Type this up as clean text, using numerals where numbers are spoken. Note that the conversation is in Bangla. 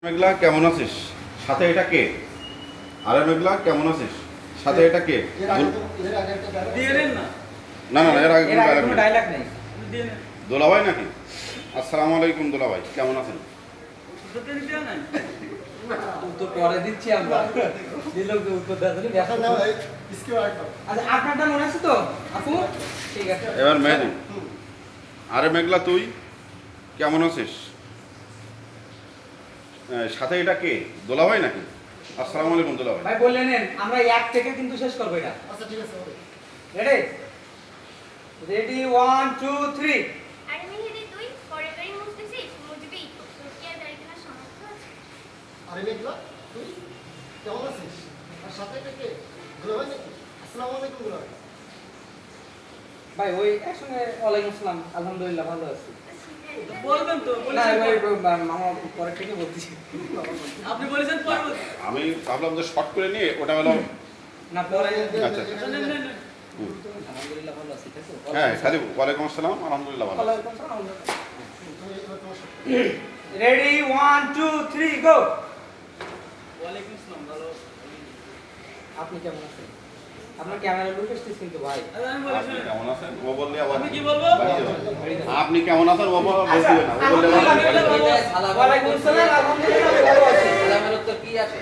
মেঘলা কেমন আছিস? সাথে এটা কে? আরে মেঘলা কেমন আছিস? সাথে এটা কে? না না এর আগে কোনো ডায়লগ নেই। দোলাভাই নাকি? আসসালামু আলাইকুম দোলাভাই, কেমন আছেন? উত্তর পরে দিচ্ছি আমরা। দিলোকে উত্তর দেওয়া দিলে ব্যস্ত না ভাই। আচ্ছা আপনারটা মনে আছে তো আপু? ঠিক আছে এবার মেহেদি। আরে মেঘলা তুই কেমন আছিস? সাথে এটা কে? দোলাভাই নাকি? আসসালামু আলাইকুম দোলাভাই। ভাই বললেন আমরা এক থেকে কিন্তু শেষ করব এটা। আচ্ছা ঠিক আছে রেডি রেডি 1 2 3 আরে মেহেদি তুই পরের বাড়ি মুছতেছিস মুছবি তোর কি আর দাড়ি কেনার সামর্থ্য আছে? আরে মেঘলা তুই কেমন আছিস আর সাথে থেকে দুলাভাই নাকি আসসালামু আলাইকুম দুলাভাই ভাই ওই একসঙ্গে ওয়ালাইকুম আসসালাম আলহামদুলিল্লাহ ভালো আছি। বলবেন তো না বলেছেন ভাই মামা পরে থেকে বলতেছি। আপনি বলেছেন পরে বলতে আমি ভাবলাম যে শর্ট করে নিয়ে ওটা হলো। না পরে আচ্ছা নেন নেন নেন আলহামদুলিল্লাহ ভালো আছি তাই তো? হ্যাঁ খালি ওয়ালাইকুম আসসালাম আলহামদুলিল্লাহ ভালো আছি। ওয়ালাইকুম আসসালাম। তুমি এবার তোমার রেডি 1 2 3 গো। ওয়ালাইকুম আসসালাম ভালো আপনি কেমন আছেন? আপনার ক্যামেরা লুক আসছে কিন্তু ভাই। আরে আমি আপনি বলেছি কেমন আছেন? ও বললে আবার আমি কি বলবো? আপনি কেমন আছেন? ও বলবে না। ও বললে আবার আলহামদুলিল্লাহ, ওয়ালাইকুম আসসালাম আলহামদুলিল্লাহ ভালো আছি। সালামের উত্তর কি আছে?